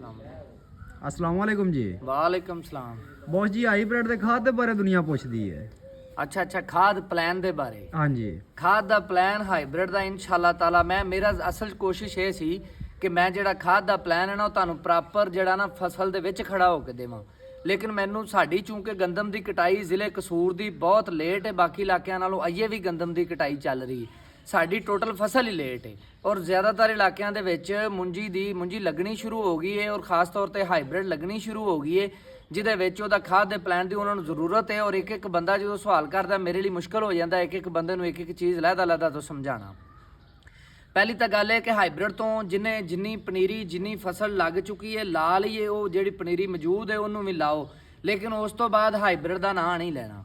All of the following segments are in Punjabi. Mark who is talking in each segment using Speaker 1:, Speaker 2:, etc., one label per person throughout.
Speaker 1: अस्सलाम वालेकुम जी।
Speaker 2: वालेकुम सलाम।
Speaker 1: बॉस जी हाईब्रिड ਦੇ ਖਾਦ ਦੇ ਬਾਰੇ ਦੁਨੀਆ ਪੁੱਛਦੀ ਹੈ।
Speaker 2: अच्छा खाद प्लान ਦੇ ਬਾਰੇ।
Speaker 1: ਹਾਂਜੀ
Speaker 2: ਖਾਦ ਦਾ ਪਲਾਨ ਹਾਈਬ੍ਰਿਡ ਦਾ ਇਨਸ਼ਾਅੱਲਾ ਤਾਲਾ ਮੇਰਾ ਅਸਲ ਕੋਸ਼ਿਸ਼ ਇਹ ਸੀ ਕਿ ਮੈਂ ਜਿਹੜਾ ਖਾਦ ਦਾ ਪਲਾਨ ਹੈ ਨਾ ਉਹ ਤੁਹਾਨੂੰ ਪ੍ਰੋਪਰ ਜਿਹੜਾ ਨਾ ਫਸਲ ਦੇ ਵਿੱਚ ਖੜਾ ਹੋ ਕੇ ਦੇਵਾਂ। ਲੇਕਿਨ ਮੈਨੂੰ ਸਾਡੀ ਚੂੰਕਿ ਗੰਦਮ ਦੀ ਕਟਾਈ ਜ਼ਿਲ੍ਹੇ ਕਸੂਰ ਦੀ ਬਹੁਤ ਲੇਟ ਹੈ, ਬਾਕੀ ਇਲਾਕਿਆਂ ਨਾਲੋਂ ਅਜੇ ਵੀ ਗੰਦਮ ਦੀ ਕਟਾਈ ਚੱਲ ਰਹੀ ਹੈ। ਸਾਡੀ ਟੋਟਲ ਫਸਲ ਹੀ ਲੇਟ ਹੈ ਔਰ ਜ਼ਿਆਦਾਤਰ ਇਲਾਕਿਆਂ ਦੇ ਵਿੱਚ ਮੁੰਜੀ ਲੱਗਣੀ ਸ਼ੁਰੂ ਹੋ ਗਈ ਹੈ ਔਰ ਖਾਸ ਤੌਰ ਤੇ ਹਾਈਬ੍ਰਿਡ ਲੱਗਣੀ ਸ਼ੁਰੂ ਹੋ ਗਈ ਹੈ, ਜਿਹਦੇ ਵਿੱਚ ਉਹਦਾ ਖਾਦ ਦੇ ਪਲਾਨ ਦੀ ਉਹਨਾਂ ਨੂੰ ਜ਼ਰੂਰਤ ਹੈ। ਔਰ ਇੱਕ ਬੰਦਾ ਜਦੋਂ ਸਵਾਲ ਕਰਦਾ ਮੇਰੇ ਲਈ ਮੁਸ਼ਕਲ ਹੋ ਜਾਂਦਾ ਇੱਕ ਬੰਦੇ ਨੂੰ ਇੱਕ ਚੀਜ਼ ਲਹਿਦਾ ਤੋਂ ਸਮਝਾਉਣਾ। ਪਹਿਲੀ ਤਾਂ ਗੱਲ ਹੈ ਕਿ ਹਾਈਬ੍ਰਿਡ ਤੋਂ ਜਿੰਨੀ ਪਨੀਰੀ ਜਿੰਨੀ ਫਸਲ ਲੱਗ ਚੁੱਕੀ ਹੈ ਲਾ ਲਈਏ, ਉਹ ਜਿਹੜੀ ਪਨੀਰੀ ਮੌਜੂਦ ਹੈ ਉਹਨੂੰ ਵੀ ਲਾਓ, ਲੇਕਿਨ ਉਸ ਤੋਂ ਬਾਅਦ ਹਾਈਬ੍ਰਿਡ ਦਾ ਨਾਂ ਨਹੀਂ ਲੈਣਾ।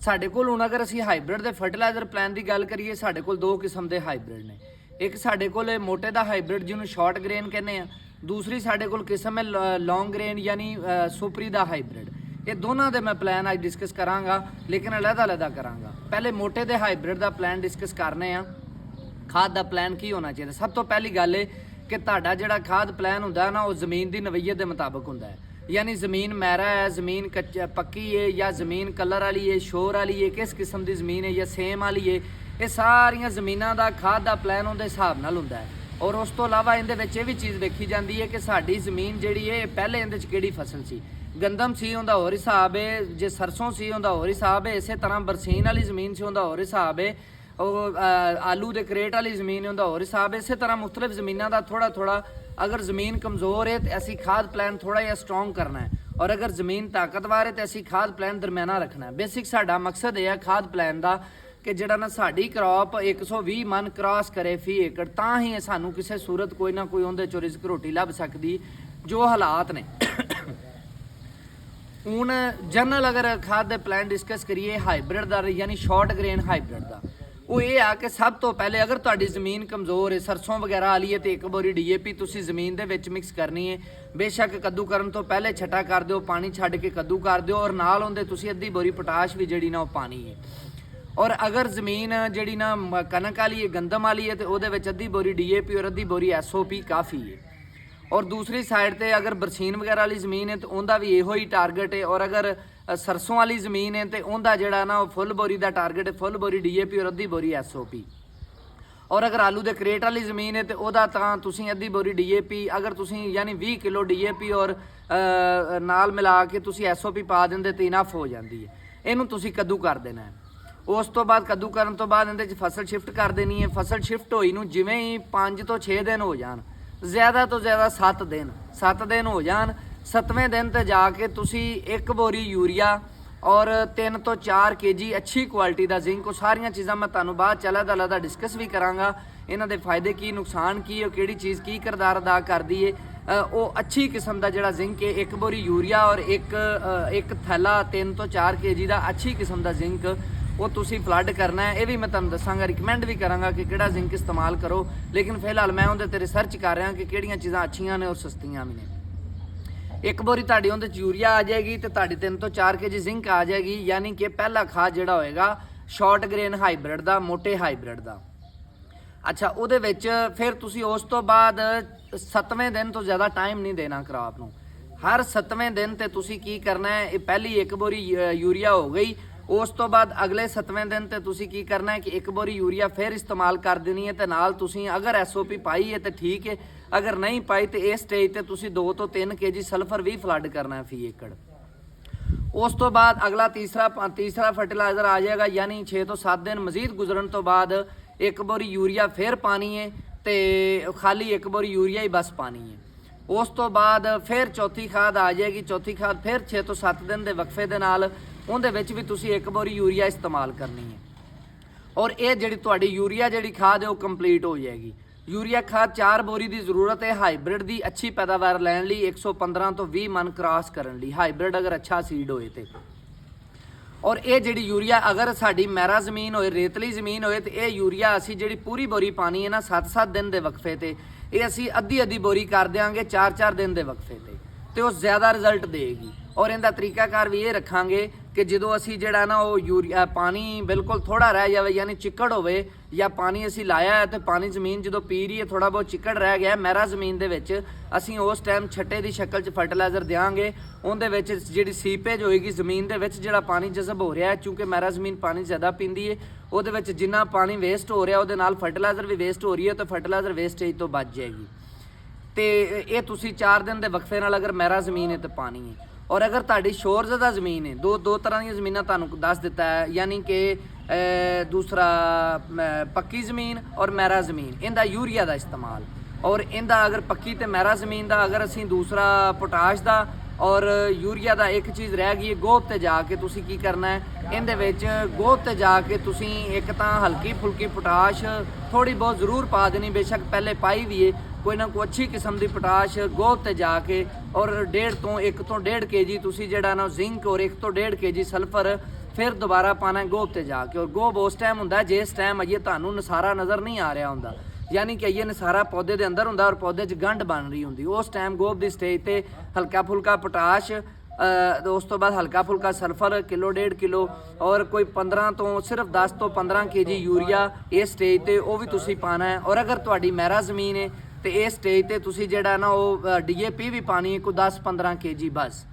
Speaker 2: ਸਾਡੇ ਕੋਲ ਹੁਣ ਅਗਰ ਅਸੀਂ ਹਾਈਬ੍ਰਿਡ ਦੇ ਫਰਟੀਲਾਈਜ਼ਰ ਪਲਾਨ ਦੀ ਗੱਲ ਕਰੀਏ, ਸਾਡੇ ਕੋਲ ਦੋ ਕਿਸਮ ਦੇ ਹਾਈਬ੍ਰਿਡ ਨੇ। ਇੱਕ ਸਾਡੇ ਕੋਲ ਮੋਟੇ ਦਾ ਹਾਈਬ੍ਰਿਡ ਜਿਹਨੂੰ ਸ਼ਾਰਟ ਗ੍ਰੇਨ ਕਹਿੰਦੇ ਆ, ਦੂਸਰੀ ਸਾਡੇ ਕੋਲ ਕਿਸਮ ਹੈ ਲੌਂਗ ਗ੍ਰੇਨ ਯਾਨੀ ਸੁਪਰੀ ਦਾ ਹਾਈਬ੍ਰਿਡ। ਇਹ ਦੋਨਾਂ ਦੇ ਮੈਂ ਪਲਾਨ ਅੱਜ ਡਿਸਕਸ ਕਰਾਂਗਾ, ਲੇਕਿਨ ਅਲੱਗਾ ਕਰਾਂਗਾ। ਪਹਿਲੇ ਮੋਟੇ ਦੇ ਹਾਈਬ੍ਰਿਡ ਦਾ ਪਲਾਨ ਡਿਸਕਸ ਕਰਨੇ ਆ। ਖਾਦ ਦਾ ਪਲਾਨ ਕੀ ਹੋਣਾ ਚਾਹੀਦਾ? ਸਭ ਤੋਂ ਪਹਿਲੀ ਗੱਲ ਹੈ ਕਿ ਤੁਹਾਡਾ ਜਿਹੜਾ ਖਾਦ ਪਲਾਨ ਹੁੰਦਾ ਨਾ ਉਹ ਜ਼ਮੀਨ ਦੀ ਨਵਈਅਤ ਦੇ ਮੁਤਾਬਕ ਹੁੰਦਾ ਹੈ। ਯਾਨੀ ਜ਼ਮੀਨ ਮੈਰਾ ਹੈ, ਜ਼ਮੀਨ ਪੱਕੀ ਹੈ ਜਾਂ ਜ਼ਮੀਨ ਕਲਰ ਵਾਲੀ ਹੈ, ਸ਼ੋਰ ਵਾਲੀ ਹੈ, ਕਿਸ ਕਿਸਮ ਦੀ ਜ਼ਮੀਨ ਹੈ ਜਾਂ ਸੇਮ ਵਾਲੀ ਹੈ, ਇਹ ਸਾਰੀਆਂ ਜ਼ਮੀਨਾਂ ਦਾ ਖਾਦ ਦਾ ਪਲਾਨ ਉਹਦੇ ਹਿਸਾਬ ਨਾਲ ਹੁੰਦਾ ਹੈ। ਔਰ ਉਸ ਤੋਂ ਇਲਾਵਾ ਇਹਦੇ ਵਿੱਚ ਇਹ ਵੀ ਚੀਜ਼ ਵੇਖੀ ਜਾਂਦੀ ਹੈ ਕਿ ਸਾਡੀ ਜ਼ਮੀਨ ਜਿਹੜੀ ਹੈ ਪਹਿਲੇ ਇਹਦੇ 'ਚ ਕਿਹੜੀ ਫਸਲ ਸੀ। ਗੰਦਮ ਸੀ ਉਹਦਾ ਹੋਰ ਹਿਸਾਬ ਹੈ, ਜੇ ਸਰਸੋਂ ਸੀ ਉਹਦਾ ਹੋਰ ਹਿਸਾਬ ਹੈ, ਇਸੇ ਤਰ੍ਹਾਂ ਬਰਸੀਨ ਵਾਲੀ ਜ਼ਮੀਨ ਸੀ ਉਹਦਾ ਹੋਰ ਹਿਸਾਬ ਹੈ, ਉਹ ਆਲੂ ਦੇ ਕਰੇਟ ਵਾਲੀ ਜ਼ਮੀਨ ਉਹਦਾ ਹੋਰ ਹਿਸਾਬ ਹੈ। ਇਸੇ ਤਰ੍ਹਾਂ ਮੁਖਤਲਿਫ ਜ਼ਮੀਨਾਂ ਦਾ ਥੋੜਾ ਅਗਰ ਜ਼ਮੀਨ ਕਮਜ਼ੋਰ ਹੈ ਤੇ ਅਸੀਂ ਖਾਦ ਪਲਾਨ ਥੋੜਾ ਜਿਹਾ ਸਟਰੋਂਗ ਕਰਨਾ ਹੈ, ਔਰ ਅਗਰ ਜ਼ਮੀਨ ਤਾਕਤਵਰ ਹੈ ਤੇ ਅਸੀਂ ਖਾਦ ਪਲਾਨ ਦਰਮਿਆਨਾ ਰੱਖਣਾ ਹੈ। ਬੇਸਿਕ ਸਾਡਾ ਮਕਸਦ ਇਹ ਹੈ ਖਾਦ ਪਲਾਨ ਦਾ ਕਿ ਜਿਹੜਾ ਨਾ ਸਾਡੀ ਕ੍ਰੌਪ 120 ਮਨ ਕ੍ਰਾਸ ਕਰੇ ਫੀ ਏਕੜ, ਤਾਂ ਹੀ ਸਾਨੂੰ ਕਿਸੇ ਸੂਰਤ ਕੋਈ ਨਾ ਕੋਈ ਉਹਦੇ ਚੋਂ ਰਿਜ਼ਕ ਰੋਟੀ ਲੱਭ ਸਕਦੀ ਜੋ ਹਾਲਾਤ ਨੇ। ਹੁਣ ਜਨਰਲ ਅਗਰ ਖਾਦ ਦੇ ਪਲਾਨ ਡਿਸਕਸ ਕਰੀਏ ਹਾਈਬ੍ਰਿਡ ਦਾ ਯਾਨੀ ਸ਼ਾਰਟ ਗ੍ਰੇਨ ਹਾਈਬ੍ਰਿਡ ਦਾ, ਉਹ ਇਹ ਆ ਕਿ ਸਭ ਤੋਂ ਪਹਿਲੇ ਅਗਰ ਤੁਹਾਡੀ ਜ਼ਮੀਨ ਕਮਜ਼ੋਰ ਹੈ, ਸਰਸੋਂ ਵਗੈਰਾ ਵਾਲੀ ਹੈ, ਤੇ ਇੱਕ ਵਾਰੀ DAP ਤੁਸੀਂ ਜ਼ਮੀਨ ਦੇ ਵਿੱਚ ਮਿਕਸ ਕਰਨੀ ਹੈ। ਬੇਸ਼ੱਕ ਕੱਦੂ ਕਰਨ ਤੋਂ ਪਹਿਲੇ ਛੱਟਾ ਕਰ ਦਿਓ, ਪਾਣੀ ਛੱਡ ਕੇ ਕੱਦੂ ਕਰ ਦਿਓ, ਔਰ ਨਾਲ ਉਹਦੇ ਤੁਸੀਂ ਅੱਧੀ ਬੋਰੀ ਪੋਟਾਸ਼ ਵੀ ਜਿਹੜੀ ਨਾ ਉਹ ਪਾਣੀ ਹੈ। ਔਰ ਅਗਰ ਜ਼ਮੀਨ ਜਿਹੜੀ ਨਾ ਕਣਕ ਵਾਲੀ ਹੈ, ਗੰਦਮ ਵਾਲੀ ਹੈ, ਤੇ ਉਹਦੇ ਵਿੱਚ ਅੱਧੀ ਬੋਰੀ DAP ਔਰ ਅੱਧੀ ਬੋਰੀ SOP ਕਾਫੀ ਹੈ। ਔਰ ਦੂਸਰੀ ਸਾਈਡ ਤੇ ਅਗਰ ਬਰਸੀਨ ਵਗੈਰਾ ਵਾਲੀ ਜ਼ਮੀਨ ਹੈ ਤੇ ਉਹਦਾ ਵੀ ਇਹੋ ਹੀ ਟਾਰਗੇਟ ਹੈ। ਔਰ ਅਗਰ ਸਰਸੋਂ ਵਾਲੀ ਜ਼ਮੀਨ ਹੈ ਤੇ ਉਹਦਾ ਜਿਹੜਾ ਨਾ ਉਹ ਫੁੱਲ ਬੋਰੀ ਦਾ ਟਾਰਗੇਟ ਹੈ, ਫੁੱਲ ਬੋਰੀ DAP ਔਰ ਅੱਧੀ ਬੋਰੀ SOP। ਔਰ ਅਗਰ ਆਲੂ ਦੇ ਕਰੇਟ ਵਾਲੀ ਜ਼ਮੀਨ ਹੈ ਤੇ ਉਹਦਾ ਤਾਂ ਤੁਸੀਂ ਅੱਧੀ ਬੋਰੀ DAP, ਅਗਰ ਤੁਸੀਂ ਯਾਨੀ 20 ਕਿਲੋ DAP ਔਰ ਨਾਲ ਮਿਲਾ ਕੇ ਤੁਸੀਂ SOP ਪਾ ਦਿੰਦੇ ਤੇ ਇਨਫ ਹੋ ਜਾਂਦੀ ਹੈ। ਇਹਨੂੰ ਤੁਸੀਂ ਕੱਦੂ ਕਰ ਦੇਣਾ ਹੈ। ਉਸ ਤੋਂ ਬਾਅਦ ਕੱਦੂ ਕਰਨ ਤੋਂ ਬਾਅਦ ਇਹਦੇ 'ਚ ਫਸਲ ਸ਼ਿਫਟ ਕਰ ਦੇਣੀ ਹੈ। ਫਸਲ ਸ਼ਿਫਟ ਹੋਈ ਨੂੰ ਜਿਵੇਂ ਹੀ 5 ਤੋਂ 6 ਦਿਨ ਹੋ ਜਾਣ, ਜ਼ਿਆਦਾ ਤੋਂ ਜ਼ਿਆਦਾ 7 ਦਿਨ ਹੋ ਜਾਣ, 7ਵੇਂ ਦਿਨ ਤੇ ਜਾ ਕੇ ਤੁਸੀਂ ਇੱਕ ਬੋਰੀ ਯੂਰੀਆ ਔਰ 3 ਤੋਂ 4 kg ਅੱਛੀ ਕੁਆਲਿਟੀ ਦਾ ਜ਼ਿੰਕ, ਉਹ ਸਾਰੀਆਂ ਚੀਜ਼ਾਂ ਮੈਂ ਤੁਹਾਨੂੰ ਬਾਅਦ ਅਲੱਗ ਡਿਸਕਸ ਵੀ ਕਰਾਂਗਾ। ਇਹਨਾਂ ਦੇ ਫਾਇਦੇ ਕੀ, ਨੁਕਸਾਨ ਕੀ, ਉਹ ਕਿਹੜੀ ਚੀਜ਼ ਕੀ ਕਿਰਦਾਰ ਅਦਾ ਕਰਦੀ ਹੈ। ਉਹ ਅੱਛੀ ਕਿਸਮ ਦਾ ਜਿਹੜਾ ਜ਼ਿੰਕ ਹੈ, ਇੱਕ ਬੋਰੀ ਯੂਰੀਆ ਔਰ ਇੱਕ ਥੈਲਾ 3 ਤੋਂ 4 kg ਦਾ ਅੱਛੀ ਕਿਸਮ ਦਾ ਜ਼ਿੰਕ, ਉਹ ਤੁਸੀਂ ਫਲੱਡ ਕਰਨਾ ਹੈ। ਇਹ ਵੀ ਮੈਂ ਤੁਹਾਨੂੰ ਦੱਸਾਂਗਾ, ਰਿਕਮੈਂਡ ਵੀ ਕਰਾਂਗਾ ਕਿ ਕਿਹੜਾ ਜ਼ਿੰਕ ਇਸਤੇਮਾਲ ਕਰੋ, ਲੇਕਿਨ ਫਿਲਹਾਲ ਮੈਂ ਉਹਦੇ ਤੇ ਰਿਸਰਚ ਕਰ ਰਿਹਾ ਕਿ ਕਿਹੜੀਆਂ ਚੀਜ਼ਾਂ ਅੱਛੀਆਂ ਨੇ ਔਰ ਸਸਤੀਆਂ ਵੀ ਨੇ। ਇੱਕ ਬੋਰੀ ਤੁਹਾਡੀ ਉਹਦੇ 'ਚ ਯੂਰੀਆ ਆ ਜਾਏਗੀ ਤੇ ਤੁਹਾਡੀ 3 ਤੋਂ 4 kg ਜ਼ਿੰਕ ਆ ਜਾਏਗੀ, ਯਾਨੀ ਕਿ ਪਹਿਲਾ ਖਾਦ ਜਿਹੜਾ ਹੋਏਗਾ ਸ਼ਾਰਟ ਗ੍ਰੇਨ ਹਾਈਬ੍ਰਿਡ ਦਾ, ਮੋਟੇ ਹਾਈਬ੍ਰਿਡ ਦਾ। ਅੱਛਾ, ਉਹਦੇ ਵਿੱਚ ਫਿਰ ਤੁਸੀਂ ਉਸ ਤੋਂ ਬਾਅਦ 7ਵੇਂ ਦਿਨ ਤੋਂ ਜ਼ਿਆਦਾ ਟਾਈਮ ਨਹੀਂ ਦੇਣਾ ਕ੍ਰਾਪ ਨੂੰ। ਹਰ 7ਵੇਂ ਦਿਨ ਤੇ ਤੁਸੀਂ ਕੀ ਕਰਨਾ ਹੈ, ਇਹ ਪਹਿਲੀ ਇੱਕ ਬੋਰੀ ਯੂਰੀਆ ਹੋ ਗਈ, ਉਸ ਤੋਂ ਬਾਅਦ ਅਗਲੇ 7ਵੇਂ ਦਿਨ ਤੇ ਤੁਸੀਂ ਕੀ ਕਰਨਾ ਹੈ ਕਿ ਇੱਕ ਬੋਰੀ ਯੂਰੀਆ ਫਿਰ ਇਸਤੇਮਾਲ ਕਰ ਦੇਣੀ ਹੈ, ਤੇ ਨਾਲ ਤੁਸੀਂ ਅਗਰ SOP ਪਾਈ ਹੈ ਤੇ ਠੀਕ ਹੈ, ਅਗਰ ਨਹੀਂ ਪਾਈ ਤੇ ਇਸ ਸਟੇਜ ਤੇ ਤੁਸੀਂ 2 ਤੋਂ 3 kg ਸਲਫਰ ਵੀ ਫਲੱਡ ਕਰਨਾ ਹੈ ਫੀ ਏਕੜ। ਉਸ ਤੋਂ ਬਾਅਦ ਅਗਲਾ ਤੀਸਰਾ ਫਰਟੀਲਾਈਜ਼ਰ ਆ ਜਾਏਗਾ, ਯਾਨੀ 6 ਤੋਂ 7 ਦਿਨ ਮਜ਼ੀਦ ਗੁਜ਼ਰਨ ਤੋਂ ਬਾਅਦ ਇੱਕ ਬੋਰੀ ਯੂਰੀਆ ਫਿਰ ਪਾਣੀ ਹੈ ਤੇ ਖਾਲੀ ਇੱਕ ਬੋਰੀ ਯੂਰੀਆ ਹੀ ਬਸ ਪਾਣੀ ਹੈ। ਉਸ ਤੋਂ ਬਾਅਦ ਫਿਰ ਚੌਥੀ ਖਾਦ ਆ ਜਾਏਗੀ, ਚੌਥੀ ਖਾਦ ਫਿਰ 6 ਤੋਂ 7 ਦਿਨ ਦੇ ਵਕਫੇ ਦੇ ਨਾਲ ਉਹਦੇ ਵਿੱਚ ਵੀ ਤੁਸੀਂ ਇੱਕ ਬੋਰੀ ਯੂਰੀਆ ਇਸਤੇਮਾਲ ਕਰਨੀ ਹੈ। ਔਰ ਇਹ ਜਿਹੜੀ ਤੁਹਾਡੀ ਯੂਰੀਆ ਜਿਹੜੀ ਖਾਦ ਹੈ ਉਹ ਕੰਪਲੀਟ ਹੋ ਜਾਏਗੀ। ਯੂਰੀਆ ਖਾਦ 4 ਬੋਰੀ ਦੀ ਜ਼ਰੂਰਤ ਹੈ ਹਾਈਬ੍ਰਿਡ ਦੀ ਅੱਛੀ ਪੈਦਾਵਾਰ ਲੈਣ ਲਈ, 115 ਤੋਂ 20 ਮਨ ਕ੍ਰਾਸ ਕਰਨ ਲਈ, ਹਾਈਬ੍ਰਿਡ ਅਗਰ ਅੱਛਾ ਸੀਡ ਹੋਏ ਤੇ। ਔਰ ਇਹ ਜਿਹੜੀ ਯੂਰੀਆ ਅਗਰ ਸਾਡੀ ਮੈਰਾ ਜ਼ਮੀਨ ਹੋਏ, ਰੇਤਲੀ ਜ਼ਮੀਨ ਹੋਏ, ਤੇ ਇਹ ਯੂਰੀਆ ਅਸੀਂ ਜਿਹੜੀ ਪੂਰੀ ਬੋਰੀ ਪਾਣੀ ਹੈ ਨਾ 7-7 ਦਿਨ ਦੇ ਵਕਫੇ ਤੇ, ਇਹ ਅਸੀਂ ਅੱਧੀ ਬੋਰੀ ਕਰ ਦਿਆਂਗੇ 4-4 ਦਿਨ ਦੇ ਵਕਫੇ ਤੇ ਉਹ ਜ਼ਿਆਦਾ ਰਿਜ਼ਲਟ ਦੇਗੀ। ਔਰ ਇਹਦਾ ਤਰੀਕਾਕਾਰ ਵੀ ਇਹ ਰੱਖਾਂਗੇ ਕਿ ਜਦੋਂ ਅਸੀਂ ਜਿਹੜਾ ਨਾ ਉਹ ਯੂਰੀਆ ਪਾਣੀ ਬਿਲਕੁਲ ਥੋੜਾ ਰਹਿ ਜਾਵੇ ਯਾਨੀ ਚਿੱਕੜ ਹੋਵੇ ਜਾਂ ਪਾਣੀ ਅਸੀਂ ਲਾਇਆ ਹੈ ਤੇ ਪਾਣੀ ਜ਼ਮੀਨ ਜਦੋਂ ਪੀ ਰਹੀ ਹੈ ਥੋੜਾ ਬਹੁਤ ਚਿੱਕੜ ਰਹਿ ਗਿਆ ਮਹਿਰਾ ਜ਼ਮੀਨ ਦੇ ਵਿੱਚ ਅਸੀਂ ਉਸ ਟਾਈਮ ਛੱਟੇ ਦੀ ਸ਼ਕਲ 'ਚ ਫਰਟੀਲਾਈਜ਼ਰ ਦਿਆਂਗੇ। ਉਹਦੇ ਵਿੱਚ ਜਿਹੜੀ ਸੀਪੇਜ ਹੋਏਗੀ ਜ਼ਮੀਨ ਦੇ ਵਿੱਚ ਜਿਹੜਾ ਪਾਣੀ ਜਜ਼ਬ ਹੋ ਰਿਹਾ ਹੈ ਕਿਉਂਕਿ ਮਹਿਰਾ ਜ਼ਮੀਨ ਪਾਣੀ ਜ਼ਿਆਦਾ ਪੀਂਦੀ ਹੈ ਉਹਦੇ ਵਿੱਚ ਜਿੰਨਾ ਪਾਣੀ ਵੇਸਟ ਹੋ ਰਿਹਾ ਉਹਦੇ ਨਾਲ ਫਰਟੀਲਾਈਜ਼ਰ ਵੀ ਵੇਸਟ ਹੋ ਰਹੀ ਹੈ ਤਾਂ ਫਰਟੀਲਾਈਜ਼ਰ ਵੇਸਟੇਜ ਤੋਂ ਬਚ ਜਾਏਗੀ। ਤੇ ਇਹ ਤੁਸੀਂ 4 ਦਿਨ ਦੇ ਵਕਫੇ ਨਾਲ ਅਗਰ ਮਹਿਰਾ ਜ਼ਮੀਨ ਹੈ ਤਾਂ ਪਾਣੀ ਹੈ। ਔਰ ਅਗਰ ਤੁਹਾਡੀ ਸ਼ੋਰਜ਼ਦਾ ਜ਼ਮੀਨ ਹੈ ਦੋ ਤਰ੍ਹਾਂ ਦੀਆਂ ਜ਼ਮੀਨਾਂ ਤੁਹਾਨੂੰ ਦੱਸ ਦਿੱਤਾ ਹੈ ਯਾਨੀ ਕਿ ਦੂਸਰਾ ਪੱਕੀ ਜ਼ਮੀਨ ਔਰ ਮਹਿਰਾ ਜ਼ਮੀਨ ਇਹਦਾ ਯੂਰੀਆ ਦਾ ਇਸਤੇਮਾਲ ਔਰ ਇਹਦਾ ਅਗਰ ਪੱਕੀ ਤੇ ਮਹਿਰਾ ਜ਼ਮੀਨ ਦਾ ਅਗਰ ਅਸੀਂ ਦੂਸਰਾ ਪੋਟਾਸ਼ ਦਾ ਔਰ ਯੂਰੀਆ ਦਾ ਇੱਕ ਚੀਜ਼ ਰਹਿ ਗਈ ਹੈ ਗੋਬ ਤੇ ਜਾ ਕੇ ਤੁਸੀਂ ਕੀ ਕਰਨਾ ਹੈ ਇਹਦੇ ਵਿੱਚ ਗੋਬ ਤੇ ਜਾ ਕੇ ਤੁਸੀਂ ਇੱਕ ਤਾਂ ਹਲਕੀ ਫੁਲਕੀ ਪੋਟਾਸ਼ ਥੋੜੀ ਬਹੁਤ ਜ਼ਰੂਰ ਪਾ ਦੇਣੀ ਬੇਸ਼ੱਕ ਪਹਿਲੇ ਪਾਈ ਵੀ ਹੈ ਕੋਈ ਨਾ ਕੋਈ ਅੱਛੀ ਕਿਸਮ ਦੀ ਪੋਟਾਸ਼ ਗੋਬ ਤੇ ਜਾ ਕੇ ਔਰ 1.5 ਤੋਂ 1.5 ਕੇਜੀ ਤੁਸੀਂ ਜਿਹੜਾ ਨਾ ਜ਼ਿੰਕ ਔਰ 1 ਤੋਂ 1.5 ਕੇਜੀ ਸਲਫਰ ਫਿਰ ਦੁਬਾਰਾ ਪਾਣਾ ਗੋਬ ਤੇ ਜਾ ਕੇ ਔਰ ਗੋਬ ਉਸ ਟਾਈਮ ਹੁੰਦਾ ਜਿਸ ਟਾਈਮ ਅਜੇ ਤੁਹਾਨੂੰ ਨਸਾਰਾ ਨਜ਼ਰ ਨਹੀਂ ਆ ਰਿਹਾ ਹੁੰਦਾ ਯਾਨੀ ਕਿ ਇਹ ਨਸਾਰਾ ਪੌਦੇ ਦੇ ਅੰਦਰ ਹੁੰਦਾ ਔਰ ਪੌਦੇ 'ਚ ਗੰਢ ਬਣ ਰਹੀ ਹੁੰਦੀ ਉਸ ਟਾਈਮ ਗੋਬ ਦੀ ਸਟੇਜ ਤੇ ਹਲਕਾ ਫੁਲਕਾ ਪੋਟਾਸ਼ ਉਸ ਤੋਂ ਬਾਅਦ ਹਲਕਾ ਫੁਲਕਾ ਸਲਫਰ ਕਿਲੋ 1.5 ਕਿਲੋ ਔਰ ਕੋਈ 15 ਤੋਂ ਸਿਰਫ 10 ਤੋਂ 15 ਕੇਜੀ ਯੂਰੀਆ ਇਸ ਸਟੇਜ ਤੇ ਉਹ ਵੀ ਤੁਸੀਂ ਪਾਣਾ ਹੈ। ਔਰ ਅਗਰ ਤੁਹਾਡੀ ਮਹਿਰਾ ਜ਼ਮੀਨ ਹੈ ਤੇ ਇਸ ਸਟੇਜ ਤੇ ਤੁਸੀਂ ਜਿਹੜਾ ਨਾ ਉਹ DAP ਵੀ ਪਾਣੀ ਹੈ ਕੋਈ 10-15 ਕੇਜੀ ਬਸ।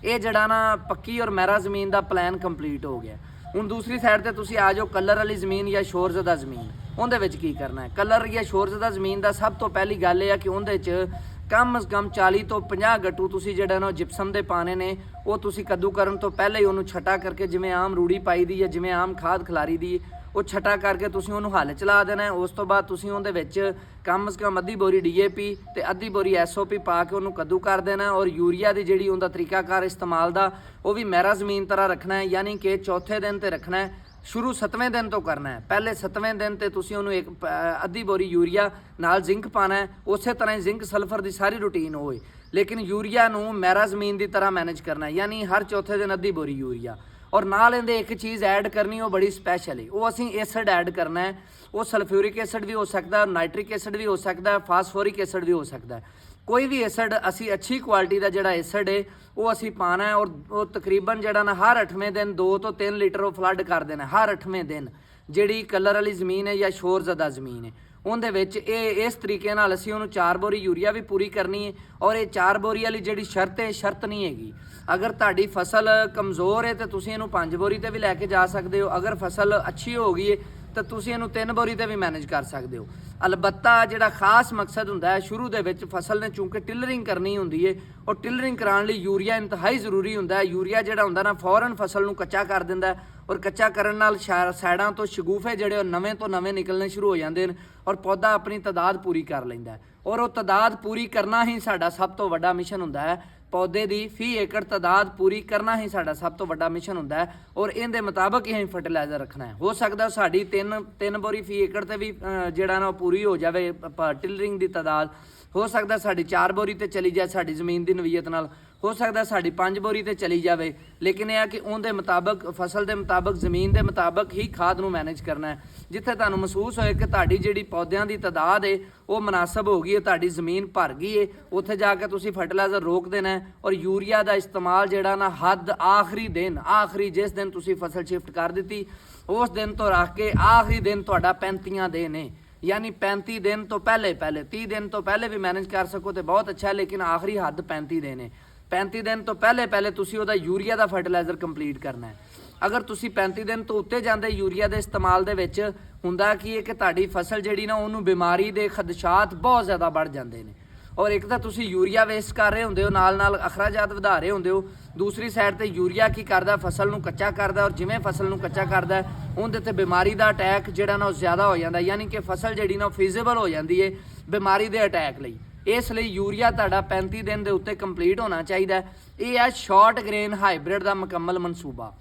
Speaker 2: ਇਹ ਜਿਹੜਾ ਨਾ ਪੱਕੀ ਔਰ ਮਹਿਰਾ ਜ਼ਮੀਨ ਦਾ ਪਲਾਨ ਕੰਪਲੀਟ ਹੋ ਗਿਆ। ਹੁਣ ਦੂਸਰੀ ਸਾਈਡ ਤੇ ਤੁਸੀਂ ਆ ਜਾਓ ਕਲਰ ਵਾਲੀ ਜ਼ਮੀਨ ਜਾਂ ਸ਼ੋਰਜ਼ਦਾ ਜ਼ਮੀਨ ਉਹਦੇ ਵਿੱਚ ਕੀ ਕਰਨਾ ਹੈ। ਕਲਰ ਜਾਂ ਸ਼ੋਰਜ਼ਦਾ ਜ਼ਮੀਨ ਦਾ ਸਭ ਤੋਂ ਪਹਿਲੀ ਗੱਲ ਇਹ ਆ ਕਿ ਉਹਦੇ 'ਚ ਕਮ ਅਜ਼ ਕਮ 40 ਤੋਂ 50 ਗੱਟੂ ਤੁਸੀਂ ਜਿਹੜਾ ਨਾ ਜਿਪਸਮ ਦੇ ਪਾਣੇ ਨੇ ਉਹ ਤੁਸੀਂ ਕੱਦੂ ਕਰਨ ਤੋਂ ਪਹਿਲਾਂ ਹੀ ਉਹਨੂੰ ਛਟਾ ਕਰਕੇ ਜਿਵੇਂ ਆਮ ਰੂੜੀ ਪਾਈ ਦੀ ਜਾਂ ਜਿਵੇਂ ਆਮ ਖਾਦ ਖਿਲਾਰੀ ਦੀ ਉਹ ਛਟਾ ਕਰਕੇ ਤੁਸੀਂ ਉਹਨੂੰ ਹੱਲ ਚਲਾ ਦੇਣਾ ਹੈ। ਉਸ ਤੋਂ ਬਾਅਦ ਤੁਸੀਂ ਉਹਦੇ ਵਿੱਚ ਕਮ ਅਜ਼ ਕਮ ਅੱਧੀ ਬੋਰੀ DAP ਤੇ ਅੱਧੀ ਬੋਰੀ SOP ਪਾ ਕੇ ਉਹਨੂੰ ਕੱਦੂ ਕਰ ਦੇਣਾ ਔਰ ਯੂਰੀਆ ਦੀ ਜਿਹੜੀ ਉਹਦਾ ਤਰੀਕਾਕਾਰ ਇਸਤੇਮਾਲ ਦਾ ਉਹ ਵੀ ਮਹਿਰਾ ਜ਼ਮੀਨ ਤਰ੍ਹਾਂ ਰੱਖਣਾ ਹੈ ਯਾਨੀ ਕਿ ਚੌਥੇ ਦਿਨ ਤੇ ਰੱਖਣਾ ਹੈ। ਸ਼ੁਰੂ 7ਵੇਂ ਦਿਨ ਤੋਂ ਕਰਨਾ ਹੈ। ਪਹਿਲੇ 7ਵੇਂ ਦਿਨ ਤੇ ਤੁਸੀਂ ਉਹਨੂੰ ਇੱਕ ਅੱਧੀ ਬੋਰੀ ਯੂਰੀਆ ਨਾਲ ਜ਼ਿੰਕ ਪਾਣਾ ਹੈ। ਉਸੇ ਤਰ੍ਹਾਂ ਹੀ ਜ਼ਿੰਕ ਸਲਫਰ ਦੀ ਸਾਰੀ ਰੂਟੀਨ ਹੋਏ ਲੇਕਿਨ ਯੂਰੀਆ ਨੂੰ ਮਹਿਰਾ ਜ਼ਮੀਨ ਦੀ ਤਰ੍ਹਾਂ ਮੈਨੇਜ ਕਰਨਾ ਹੈ ਯਾਨੀ ਹਰ ਚੌਥੇ ਦਿਨ ਅੱਧੀ ਬੋਰੀ ਯੂਰੀਆ ਔਰ ਨਾਲ ਇਹਦੇ ਇੱਕ ਚੀਜ਼ ਐਡ ਕਰਨੀ ਉਹ ਬੜੀ ਸਪੈਸ਼ਲ ਹੈ ਉਹ ਅਸੀਂ ਐਸਿਡ ਐਡ ਕਰਨਾ ਹੈ। ਉਹ ਸਲਫਿਊਰਿਕ ਐਸਿਡ ਵੀ ਹੋ ਸਕਦਾ ਹੈ ਨਾਈਟ੍ਰਿਕ ਐਸਿਡ ਵੀ ਹੋ ਸਕਦਾ ਹੈ ਫਾਸਫੋਰਿਕ ਐਸਿਡ ਵੀ ਹੋ ਸਕਦਾ ਹੈ। ਕੋਈ ਵੀ ਐਸਿਡ ਅਸੀਂ ਅੱਛੀ ਕੁਆਲਿਟੀ ਦਾ ਜਿਹੜਾ ਐਸਿਡ ਹੈ ਉਹ ਅਸੀਂ ਪਾਣਾ ਹੈ ਔਰ ਉਹ ਤਕਰੀਬਨ ਜਿਹੜਾ ਨਾ ਹਰ 8ਵੇਂ ਦਿਨ 2 ਤੋਂ 3 ਲੀਟਰ ਉਹ ਫਲੱਡ ਕਰ ਦੇਣਾ ਹਰ 8ਵੇਂ ਦਿਨ ਜਿਹੜੀ ਕਲਰ ਵਾਲੀ ਜ਼ਮੀਨ ਹੈ ਜਾਂ ਸ਼ੋਰਜ਼ਦਾ ਜ਼ਮੀਨ ਹੈ ਉਹਦੇ ਵਿੱਚ ਇਹ ਇਸ ਤਰੀਕੇ ਨਾਲ ਅਸੀਂ ਉਹਨੂੰ 4 ਬੋਰੀ ਯੂਰੀਆ ਵੀ ਪੂਰੀ ਕਰਨੀ ਹੈ ਔਰ ਇਹ 4 ਬੋਰੀ ਵਾਲੀ ਜਿਹੜੀ ਸ਼ਰਤ ਹੈ ਸ਼ਰਤ ਨਹੀਂ ਹੈਗੀ। ਅਗਰ ਤੁਹਾਡੀ ਫਸਲ ਕਮਜ਼ੋਰ ਹੈ ਤਾਂ ਤੁਸੀਂ ਇਹਨੂੰ 5 ਬੋਰੀ ਤੇ ਵੀ ਲੈ ਕੇ ਜਾ ਸਕਦੇ ਹੋ। ਅਗਰ ਫਸਲ ਅੱਛੀ ਹੋ ਗਈ ਹੈ ਤਾਂ ਤੁਸੀਂ ਇਹਨੂੰ 3 ਬੋਰੀ ਤੇ ਵੀ ਮੈਨੇਜ ਕਰ ਸਕਦੇ ਹੋ। ਅਲਬੱਤਾ ਜਿਹੜਾ ਖਾਸ ਮਕਸਦ ਹੁੰਦਾ ਹੈ ਸ਼ੁਰੂ ਦੇ ਵਿੱਚ ਫਸਲ ਨੇ ਚੂੰਕਿ ਟਿਲਰਿੰਗ ਕਰਨੀ ਹੁੰਦੀ ਹੈ ਉਹ ਟਿਲਰਿੰਗ ਕਰਾਉਣ ਲਈ ਯੂਰੀਆ ਇੰਤਹਾਈ ਜ਼ਰੂਰੀ ਹੁੰਦਾ ਹੈ। ਯੂਰੀਆ ਜਿਹੜਾ ਹੁੰਦਾ ਨਾ ਫੌਰਨ ਫਸਲ ਨੂੰ ਕੱਚਾ ਕਰ ਦਿੰਦਾ ਔਰ ਕੱਚਾ ਕਰਨ ਨਾਲ ਸਾਈਡਾਂ ਤੋਂ ਸ਼ਗੂਫੇ ਜਿਹੜੇ ਉਹ ਨਵੇਂ ਤੋਂ ਨਵੇਂ ਨਿਕਲਣੇ ਸ਼ੁਰੂ ਹੋ ਜਾਂਦੇ ਨੇ ਔਰ ਪੌਦਾ ਆਪਣੀ ਤਾਦਾਦ ਪੂਰੀ ਕਰ ਲੈਂਦਾ ਹੈ ਔਰ ਉਹ ਤਾਦਾਦ ਪੂਰੀ ਕਰਨਾ ਹੀ ਸਾਡਾ ਸਭ ਤੋਂ ਵੱਡਾ ਮਿਸ਼ਨ ਹੁੰਦਾ ਹੈ। ਪੌਦੇ ਦੀ ਫੀ ਏਕੜ ਤਾਦਾਦ ਪੂਰੀ ਕਰਨਾ ਹੀ ਸਾਡਾ ਸਭ ਤੋਂ ਵੱਡਾ ਮਿਸ਼ਨ ਹੁੰਦਾ ਹੈ ਔਰ ਇਹਦੇ ਮੁਤਾਬਕ ਹੀ ਫਰਟੀਲਾਈਜ਼ਰ ਰੱਖਣਾ ਹੈ। ਹੋ ਸਕਦਾ ਸਾਡੀ 3 ਬੋਰੀ ਫੀ ਏਕੜ ਤੇ ਵੀ ਜਿਹੜਾ ਨਾ ਪੂਰੀ ਹੋ ਜਾਵੇ ਟਿਲਰਿੰਗ ਦੀ ਤਾਦਾਦ ਹੋ ਸਕਦਾ ਸਾਡੀ 4 ਬੋਰੀ ਤੇ ਚਲੀ ਜਾਏ ਸਾਡੀ ਜ਼ਮੀਨ ਦੀ ਨਵੀਅਤ ਨਾਲ ਹੋ ਸਕਦਾ ਸਾਡੀ 5 ਬੋਰੀ ਤੇ ਚਲੀ ਜਾਵੇ ਲੇਕਿਨ ਇਹ ਆ ਕਿ ਉਹਦੇ ਮੁਤਾਬਕ ਫਸਲ ਦੇ ਮੁਤਾਬਕ ਜ਼ਮੀਨ ਦੇ ਮੁਤਾਬਕ ਹੀ ਖਾਦ ਨੂੰ ਮੈਨੇਜ ਕਰਨਾ ਹੈ। ਜਿੱਥੇ ਤੁਹਾਨੂੰ ਮਹਿਸੂਸ ਹੋਏ ਕਿ ਤੁਹਾਡੀ ਜਿਹੜੀ ਪੌਦਿਆਂ ਦੀ ਤਾਦਾਦ ਹੈ ਉਹ ਮੁਨਾਸਬ ਹੋ ਗਈ ਹੈ ਤੁਹਾਡੀ ਜ਼ਮੀਨ ਭਰ ਗਈ ਹੈ ਉੱਥੇ ਜਾ ਕੇ ਤੁਸੀਂ ਫਰਟੀਲਾਈਜ਼ਰ ਰੋਕ ਦੇਣਾ ਹੈ ਔਰ ਯੂਰੀਆ ਦਾ ਇਸਤੇਮਾਲ ਜਿਹੜਾ ਨਾ ਹੱਦ ਆਖਰੀ ਜਿਸ ਦਿਨ ਤੁਸੀਂ ਫਸਲ ਸ਼ਿਫਟ ਕਰ ਦਿੱਤੀ ਉਸ ਦਿਨ ਤੋਂ ਰੱਖ ਕੇ ਆਖਰੀ ਦਿਨ ਤੁਹਾਡਾ 35 ਦਿਨ ਹੈ ਯਾਨੀ 35 ਦਿਨ ਤੋਂ ਪਹਿਲੇ 30 ਦਿਨ ਤੋਂ ਪਹਿਲੇ ਵੀ ਮੈਨੇਜ ਕਰ ਸਕੋ ਤੇ ਬਹੁਤ ਅੱਛਾ ਲੇਕਿਨ ਆਖਰੀ ਹੱਦ 35 ਦਿਨ ਹੈ। 35 ਦਿਨ ਤੋਂ ਪਹਿਲੇ ਤੁਸੀਂ ਉਹਦਾ ਯੂਰੀਆ ਦਾ ਫਰਟੀਲਾਈਜ਼ਰ ਕੰਪਲੀਟ ਕਰਨਾ ਹੈ। ਅਗਰ ਤੁਸੀਂ 35 ਦਿਨ ਤੋਂ ਉੱਤੇ ਜਾਂਦੇ ਯੂਰੀਆ ਦੇ ਇਸਤੇਮਾਲ ਦੇ ਵਿੱਚ ਹੁੰਦਾ ਕੀ ਹੈ ਕਿ ਤੁਹਾਡੀ ਫਸਲ ਜਿਹੜੀ ਨਾ ਉਹਨੂੰ ਬਿਮਾਰੀ ਦੇ ਖਦਸ਼ਾਤ ਬਹੁਤ ਜ਼ਿਆਦਾ ਵੱਧ ਜਾਂਦੇ ਨੇ ਔਰ ਇੱਕ ਤਾਂ ਤੁਸੀਂ ਯੂਰੀਆ ਵੇਸਟ ਕਰ ਰਹੇ ਹੁੰਦੇ ਹੋ ਨਾਲ ਅਖਰਾਜਾਤ ਵਧਾ ਰਹੇ ਹੁੰਦੇ ਹੋ ਦੂਸਰੀ ਸਾਈਡ ਤੇ ਯੂਰੀਆ ਕੀ ਕਰਦਾ ਫਸਲ ਨੂੰ ਕੱਚਾ ਕਰਦਾ ਔਰ ਜਿਵੇਂ ਫਸਲ ਨੂੰ ਕੱਚਾ ਕਰਦਾ ਉਹਦੇ ਤੇ ਬਿਮਾਰੀ ਦਾ ਅਟੈਕ ਜਿਹੜਾ ਨਾ ਉਹ ਜ਼ਿਆਦਾ ਹੋ ਜਾਂਦਾ ਯਾਨੀ ਕਿ ਫਸਲ ਜਿਹੜੀ ਨਾ ਫਿਜ਼ੀਬਲ ਹੋ ਜਾਂਦੀ ਹੈ ਬਿਮਾਰੀ ਦੇ ਅਟੈਕ ਲਈ। ਇਸ ਲਈ ਯੂਰੀਆ ਤੁਹਾਡਾ 35 ਦਿਨ ਦੇ ਉੱਤੇ ਕੰਪਲੀਟ ਹੋਣਾ ਚਾਹੀਦਾ। ਇਹ ਹੈ ਸ਼ਾਰਟ ਗ੍ਰੇਨ ਹਾਈਬ੍ਰਿਡ ਦਾ ਮੁਕੰਮਲ ਮਨਸੂਬਾ।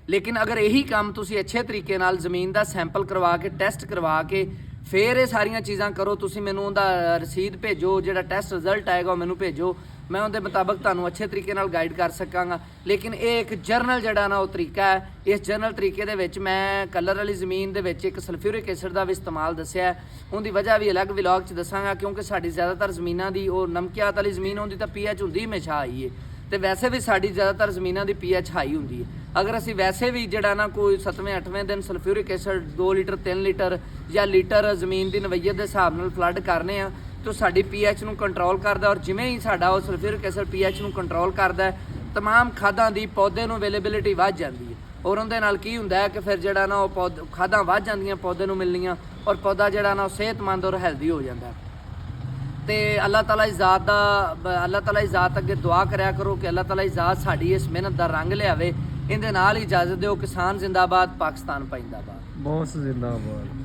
Speaker 2: ਲੇਕਿਨ ਅਗਰ ਇਹੀ ਕੰਮ ਤੁਸੀਂ ਅੱਛੇ ਤਰੀਕੇ ਨਾਲ ਜ਼ਮੀਨ ਦਾ ਸੈਂਪਲ ਕਰਵਾ ਕੇ ਟੈਸਟ ਕਰਵਾ ਕੇ ਫਿਰ ਇਹ ਸਾਰੀਆਂ ਚੀਜ਼ਾਂ ਕਰੋ ਤੁਸੀਂ ਮੈਨੂੰ ਉਹਦਾ ਰਸੀਦ ਭੇਜੋ ਜਿਹੜਾ ਟੈਸਟ ਰਿਜ਼ਲਟ ਆਏਗਾ ਉਹ ਮੈਨੂੰ ਭੇਜੋ ਮੈਂ ਉਹਦੇ ਮੁਤਾਬਕ ਤੁਹਾਨੂੰ ਅੱਛੇ ਤਰੀਕੇ ਨਾਲ ਗਾਈਡ ਕਰ ਸਕਾਂਗਾ। ਲੇਕਿਨ ਇਹ ਇੱਕ ਜਰਨਲ ਜਿਹੜਾ ਨਾ ਉਹ ਤਰੀਕਾ ਹੈ ਇਸ ਜਰਨਲ ਤਰੀਕੇ ਦੇ ਵਿੱਚ ਮੈਂ ਕਲਰ ਵਾਲੀ ਜ਼ਮੀਨ ਦੇ ਵਿੱਚ ਇੱਕ ਸਲਫਿਊਰਿਕ ਐਸਿਡ ਦਾ ਵੀ ਇਸਤੇਮਾਲ ਦੱਸਿਆ ਉਹਦੀ ਵਜ੍ਹਾ ਵੀ ਅਲੱਗ ਵਲੌਗ 'ਚ ਦੱਸਾਂਗਾ ਕਿਉਂਕਿ ਸਾਡੀ ਜ਼ਿਆਦਾਤਰ ਜ਼ਮੀਨਾਂ ਦੀ ਉਹ ਨਮਕੀਆਤ ਵਾਲੀ ਜ਼ਮੀਨ ਹੁੰਦੀ ਤਾਂ pH ਹੁੰਦੀ ਹਮੇਸ਼ਾ ਆਈ ਹੈ ਤੇ ਵੈਸੇ ਵੀ ਸਾਡੀ ਜ਼ਿਆਦਾਤਰ ਜ਼ਮੀਨਾਂ ਦੀ ਪੀਐਚ ਹਾਈ ਹੁੰਦੀ ਹੈ। ਅਗਰ ਅਸੀਂ ਵੈਸੇ ਵੀ ਜਿਹੜਾ ਨਾ ਕੋਈ 7ਵੇਂ 8ਵੇਂ ਦਿਨ ਸਲਫਿਊਰਿਕ ਐਸਿਡ 2 ਲੀਟਰ 3 ਲੀਟਰ ਜਾਂ ਲੀਟਰ ਜ਼ਮੀਨ ਦੀ ਨਵਈਅਤ ਦੇ ਹਿਸਾਬ ਨਾਲ ਫਲੱਡ ਕਰਨੇ ਆ ਤਾਂ ਸਾਡੀ ਪੀਐਚ ਨੂੰ ਕੰਟਰੋਲ ਕਰਦਾ, ਔਰ ਜਿਵੇਂ ਹੀ ਸਾਡਾ ਉਹ ਸਲਫਿਊਰਿਕ ਐਸਿਡ ਪੀਐਚ ਨੂੰ ਕੰਟਰੋਲ ਕਰਦਾ ਹੈ, ਤਮਾਮ ਖਾਦਾਂ ਦੀ ਪੌਦੇ ਨੂੰ ਅਵੇਲੇਬਿਲਿਟੀ ਵੱਧ ਜਾਂਦੀ ਹੈ। ਔਰ ਉਹਦੇ ਨਾਲ ਕੀ ਹੁੰਦਾ ਹੈ ਕਿ ਫਿਰ ਜਿਹੜਾ ਨਾ ਉਹ ਖਾਦਾਂ ਵੱਧ ਜਾਂਦੀਆਂ ਪੌਦੇ ਨੂੰ ਮਿਲਣੀਆਂ, ਔਰ ਪੌਦਾ ਜਿਹੜਾ ਨਾ ਉਹ ਸਿਹਤਮੰਦ ਔਰ ਹੈਲਦੀ ਹੋ ਜਾਂਦਾ। ਤੇ ਅੱਲਾਹ ਤਾਲਾ ਦੀ ਜ਼ਾਤ ਅੱਗੇ ਦੁਆ ਕਰਿਆ ਕਰੋ ਕਿ ਅੱਲਾਹ ਤਾਲਾ ਦੀ ਜ਼ਾਤ ਸਾਡੀ ਇਸ ਮਿਹਨਤ ਦਾ ਰੰਗ ਲਿਆਵੇ। ਇਹਦੇ ਨਾਲ ਹੀ ਇਜਾਜ਼ਤ ਦਿਓ। ਕਿਸਾਨ ਜ਼ਿੰਦਾਬਾਦ, ਪਾਕਿਸਤਾਨ ਪਾਇੰਦਾਬਾਦ।
Speaker 1: ਬੌਸ ਜ਼ਿੰਦਾਬਾਦ।